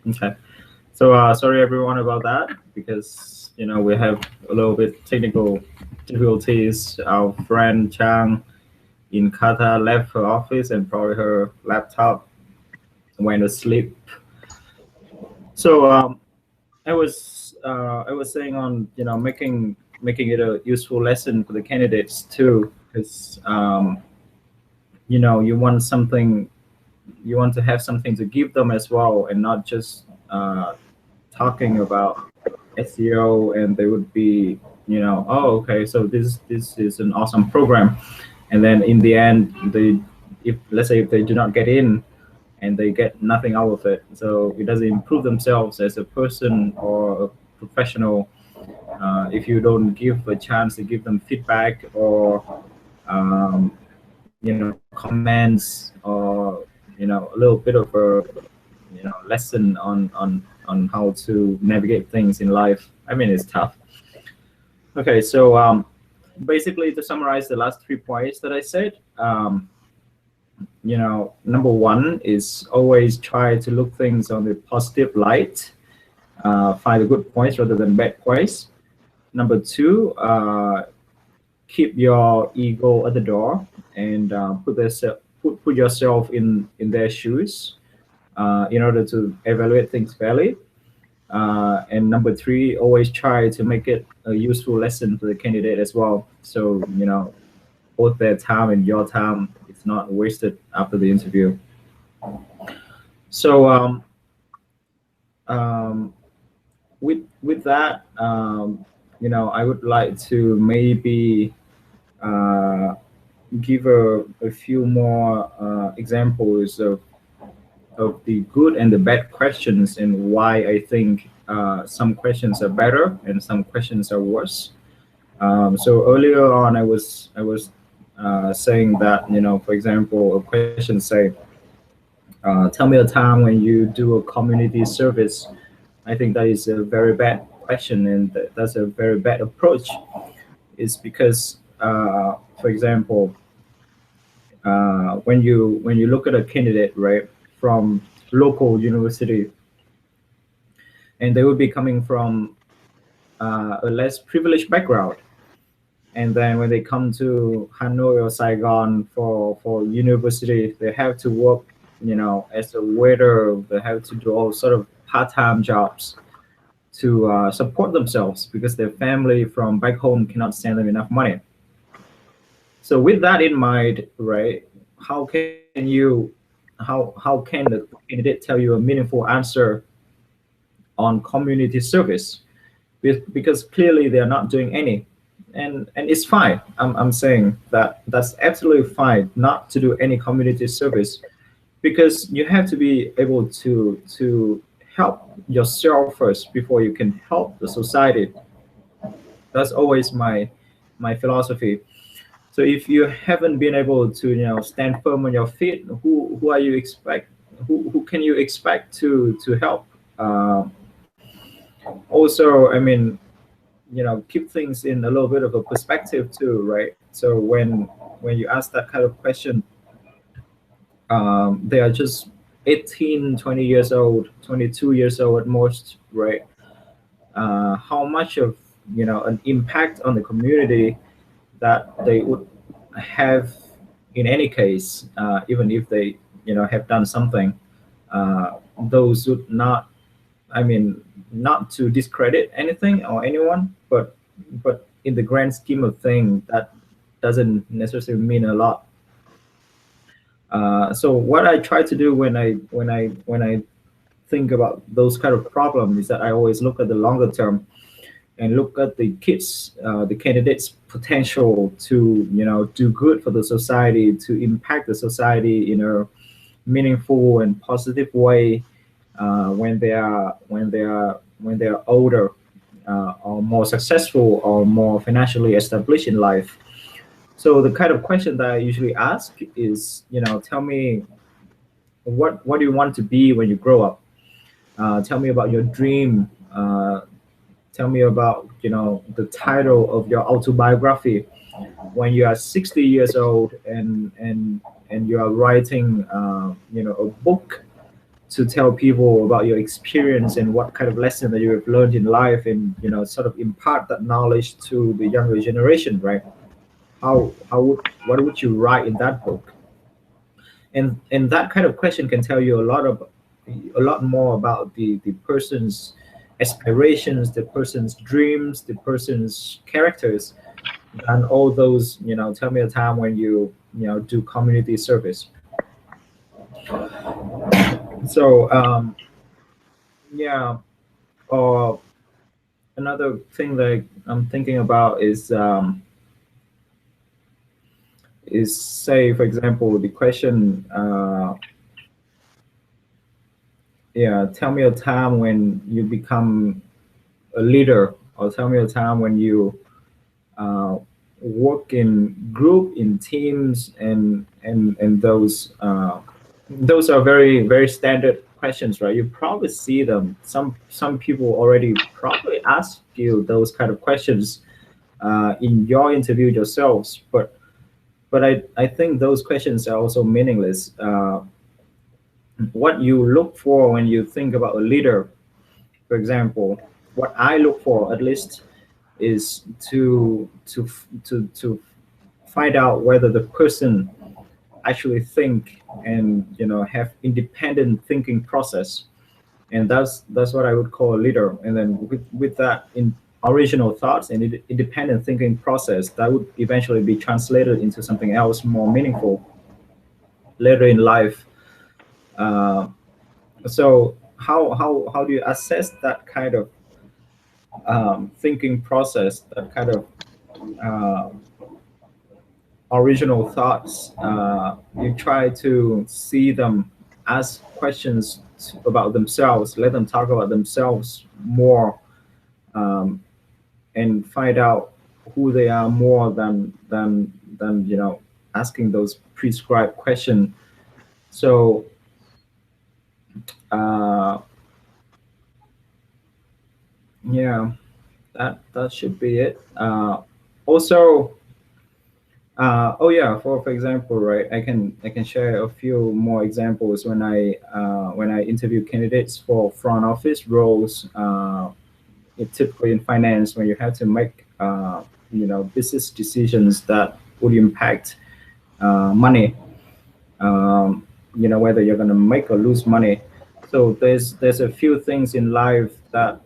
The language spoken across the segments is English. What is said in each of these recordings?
Okay. So sorry everyone about that because we have a little bit technical difficulties. Our friend Chang in Qatar left her office and probably her laptop went to sleep. So I was saying on making it a useful lesson for the candidates too because you want something, you want to have something to give them as well and not just talking about SEO and they would be, oh, okay, so this is an awesome program, and then in the end, if let's say if they do not get in and they get nothing out of it, so it doesn't improve themselves as a person or a professional. If you don't give a chance to give them feedback or um, comments or a little bit of a lesson on how to navigate things in life. I mean, it's tough. Okay, so basically to summarize the last 3 points that I said, number one is always try to look things on the positive light, find the good points rather than bad points. Number two, keep your ego at the door and put yourself in their shoes in order to evaluate things fairly. And number three, always try to make it a useful lesson for the candidate as well. So, both their time and your time, it's not wasted after the interview. So, um, with that, I would like to maybe give a few more examples of the good and the bad questions and why I think some questions are better and some questions are worse. So earlier on, I was saying that for example, a question say, "Tell me a time when you do a community service." I think that is a very bad question and that's a very bad approach. Is because, for example, when you look at a candidate, right, from local university, and they would be coming from a less privileged background, and then when they come to Hanoi or Saigon for university, they have to work, as a waiter. They have to do all sort of part-time jobs to support themselves because their family from back home cannot send them enough money. So with that in mind, right, how can you how can the candidate tell you a meaningful answer on community service? Because clearly they are not doing any, and it's fine. I'm saying that that's absolutely fine not to do any community service because you have to be able to help yourself first before you can help the society. That's always my philosophy. So if you haven't been able to stand firm on your feet, who are you expect who can you expect to help? Also, I mean, keep things in a little bit of a perspective too, right? So when you ask that kind of question, they are just 18, 20 years old, 22 years old at most, right? How much of an impact on the community that they would have in any case, even if they have done something, those would not, I mean, not to discredit anything or anyone, but in the grand scheme of things, that doesn't necessarily mean a lot. So what I try to do when I think about those kind of problems is that I always look at the longer term and look at the kids, the candidates' potential to do good for the society, to impact the society in a meaningful and positive way when they are older, or more successful or more financially established in life. So the kind of question that I usually ask is, tell me what do you want to be when you grow up? Tell me about your dream. Tell me about the title of your autobiography when you are 60 years old and you are writing a book to tell people about your experience and what kind of lesson that you have learned in life, and sort of impart that knowledge to the younger generation, right? What would you write in that book? And that kind of question can tell you a lot more about the person's aspirations, the person's dreams, the person's characters, than all those, tell me a time when you do community service. So yeah. Or another thing that I'm thinking about is, say, for example, the question, yeah, tell me a time when you become a leader, or tell me a time when you uh, work in group, in teams, and those are very very standard questions, right? You probably see them. Some people already probably ask you those kind of questions in your interview yourselves, but I think those questions are also meaningless. What you look for when you think about a leader, for example, what I look for at least is to find out whether the person actually think and have independent thinking process, and that's what I would call a leader. And then with that in original thoughts and independent thinking process, that would eventually be translated into something else more meaningful later in life. Uh, so how do you assess that kind of thinking process, that kind of uh, original thoughts? You try to see them as questions about themselves, let them talk about themselves more, um, and find out who they are more than asking those prescribed questions. So uh, yeah, that should be it. Also, oh yeah, for example, right? I can share a few more examples when I interview candidates for front office roles. Typically in finance, when you have to make business decisions that would impact money, whether you're going to make or lose money. So there's a few things in life that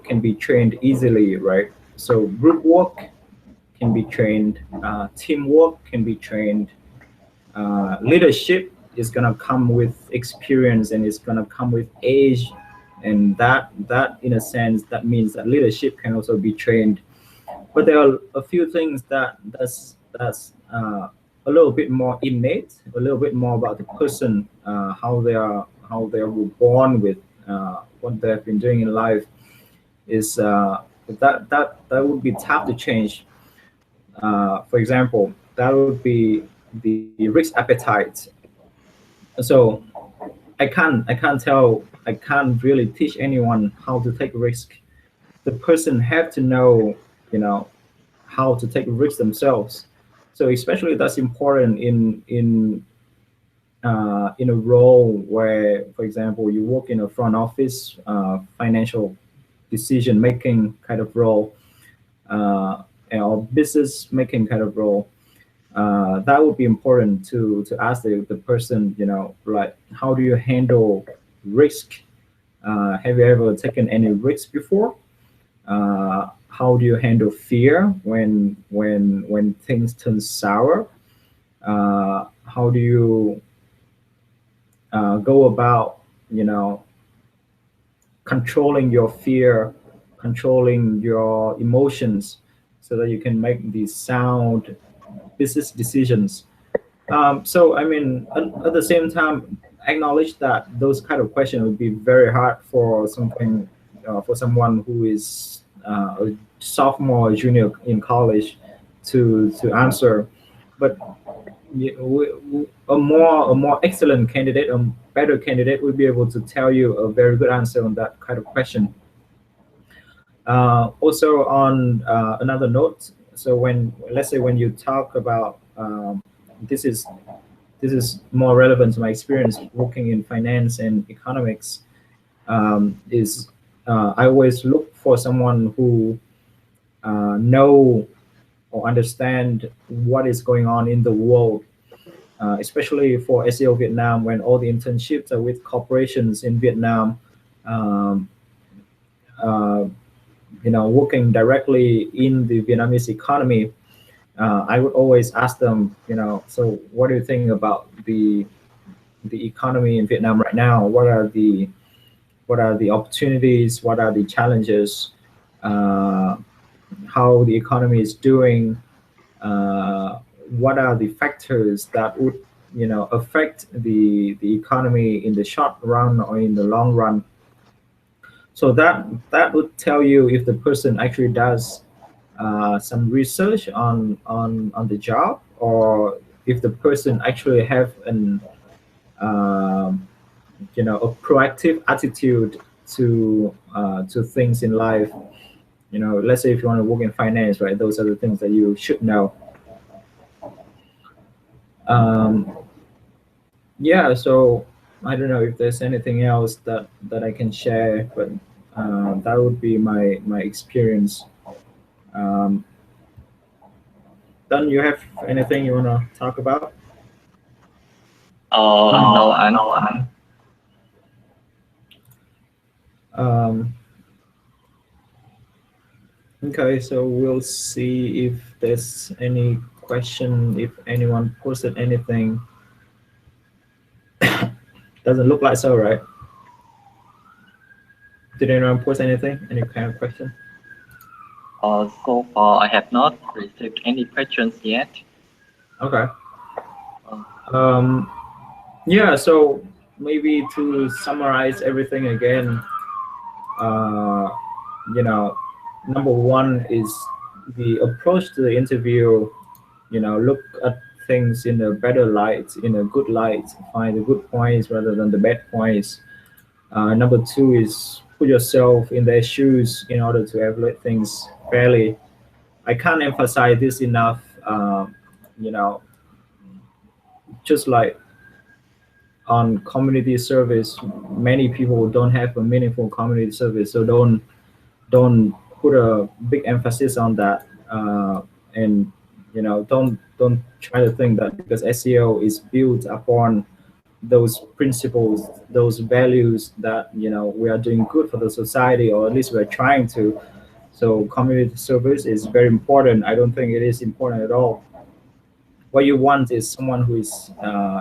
can be trained easily, right? So group work can be trained, teamwork can be trained, leadership is gonna come with experience and it's gonna come with age, and that in a sense that means that leadership can also be trained. But there are a few things that's a little bit more innate, a little bit more about the person, how they were born with, what they have been doing in life, is that would be tough to change. For example, that would be the risk appetite. So I can't really teach anyone how to take risk. The person have to know, you know, how to take risks themselves. So especially that's important in a role where, for example, you work in a front office, financial decision making kind of role, uh, or business making kind of role. That would be important to ask the person, like, how do you handle risk? Have you ever taken any risk before? How do you handle fear when things turn sour? How do you go about, you know, controlling your fear, controlling your emotions, so that you can make these sound business decisions. So I mean, at the same time, acknowledge that those kind of questions would be very hard for someone who is a sophomore or junior in college to answer. But a more excellent candidate, a better candidate, will be able to tell you a very good answer on that kind of question. Also, on another note, so when, let's say, when you talk about, this is this is more relevant to my experience working in finance and economics, is I always look for someone who know or understand what is going on in the world, especially for SEO Vietnam, when all the internships are with corporations in Vietnam. Um, uh, Working directly in the Vietnamese economy, I would always ask them, so what do you think about the economy in Vietnam right now? What are the opportunities? What are the challenges? Uh, how the economy is doing? Uh, what are the factors that would affect the economy in the short run or in the long run? So that would tell you if the person actually does some research on the job, or if the person actually have um, a proactive attitude to things in life. Let's say if you want to work in finance, right? Those are the things that you should know. Um, yeah, so I don't know if there's anything else that I can share, but that would be my experience. Um, Don, you have anything you want to talk about? No, anh. Um, okay, so we'll see if there's any question, if anyone posted anything. Doesn't look like so, right? Did anyone post anything? Any kind of question? So far, I have not received any questions yet. Okay. Uh, Um, yeah, so maybe to summarize everything again, uh, you know, number one is the approach to the interview. Look at things in a better light, in a good light, find the good points rather than the bad points. Number two is put yourself in their shoes in order to evaluate things fairly. I can't emphasize this enough. You know, just like on community service, many people don't have a meaningful community service, so don't put a big emphasis on that. And don't try to think that because SEO is built upon those principles, those values, that we are doing good for the society, or at least we're trying to. So community service is very important. I don't think it is important at all. What you want is someone who is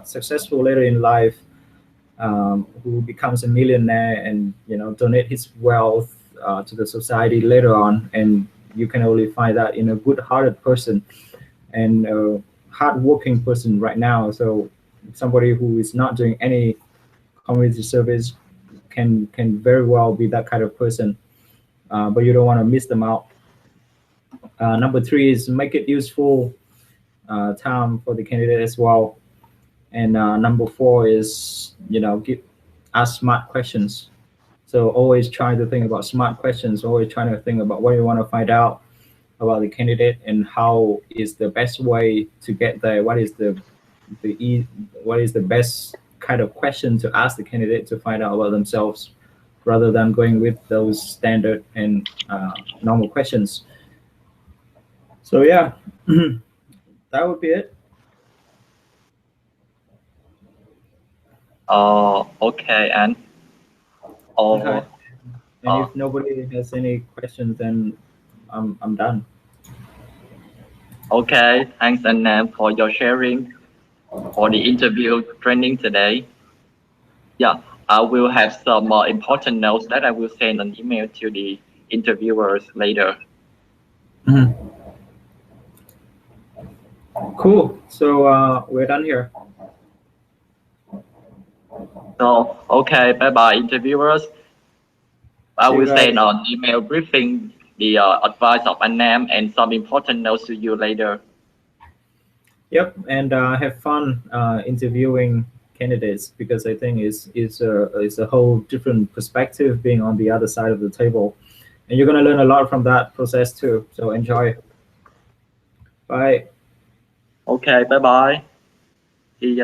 successful later in life, who becomes a millionaire and donate his wealth to the society later on. And you can only find that in a good-hearted person and a hard-working person right now. So somebody who is not doing any community service can very well be that kind of person, but you don't want to miss them out. Number three is make it useful time for the candidate as well. And number four is ask smart questions. So always try to think about smart questions. Always trying to think about what you want to find out about the candidate and how is the best way to get there. What is the best kind of question to ask the candidate to find out about themselves, rather than going with those standard and normal questions. So yeah, that would be it. okay, and Okay. And uh, if nobody has any questions, then I'm done. okay. Thanks, Annam, for your sharing for the interview training today. Yeah, I will have some important notes that I will send an email to the interviewers later. Mhm. Cool. So we're done here. So, okay, bye bye, interviewers. I See you will send guys. an email briefing the advice of Annam and some important notes to you later. Yep, and have fun interviewing candidates, because I think is a whole different perspective being on the other side of the table, and you're gonna learn a lot from that process too. So enjoy. Bye. Okay, bye bye. See thì